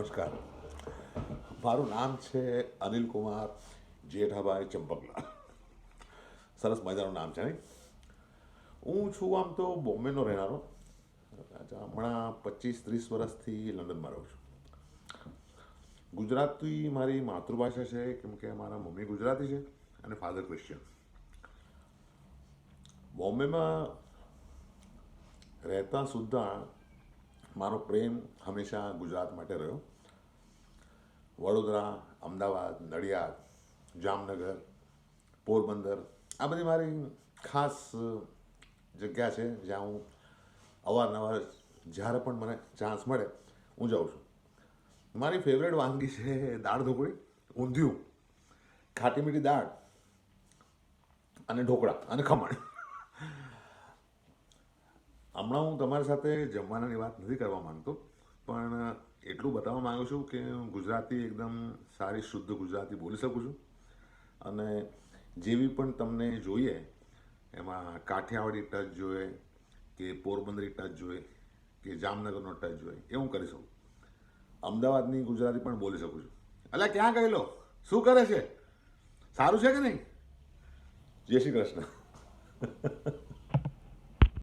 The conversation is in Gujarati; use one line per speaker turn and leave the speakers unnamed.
નમસ્કાર. મારું નામ છે અનિલ કુમાર જેઠાભાઈ ચંપકલા. સરસ મજાનું નામ છે નહીં? હું છું આમ તો બોમ્બેનો રહેનારો. હમણાં 25-30 વર્ષથી લંડનમાં રહું છું. ગુજરાતી મારી માતૃભાષા છે, કેમ કે મારા મમ્મી ગુજરાતી છે અને ફાધર ક્રિશ્ચિયન. બોમ્બેમાં રહેતા સુદ્ધા મારો પ્રેમ હંમેશા ગુજરાત માટે રહ્યો. વડોદરા, અમદાવાદ, નડિયાદ, જામનગર, પોરબંદર આ બધી મારી ખાસ જગ્યા છે જ્યાં હું અવારનવાર જ્યારે પણ મને ચાન્સ મળે હું જાઉં છું. મારી ફેવરેટ વાનગી છે દાળ ઢોકળી, ઊંધિયું, ખાટી મીઠી દાળ અને ઢોકળા અને ખમણ. હમણાં હું તમારી સાથે જમવાનાની વાત નથી કરવા માંગતો, પણ એટલું બતાવવા માંગુ છું કે હું ગુજરાતી એકદમ સારી શુદ્ધ ગુજરાતી બોલી શકું છું. અને જેવી પણ તમને જોઈએ એમાં કાઠિયાવાડી ટચ જોઈએ કે પોરબંદરી ટચ જોઈએ કે જામનગરનો ટચ જોઈએ એ હું કરી શકું. અમદાવાદની ગુજરાતી પણ બોલી શકું છું. અલ્યા ક્યાં ગયેલો, શું કરે છે, સારું છે કે નહીં? જય શ્રી કૃષ્ણ.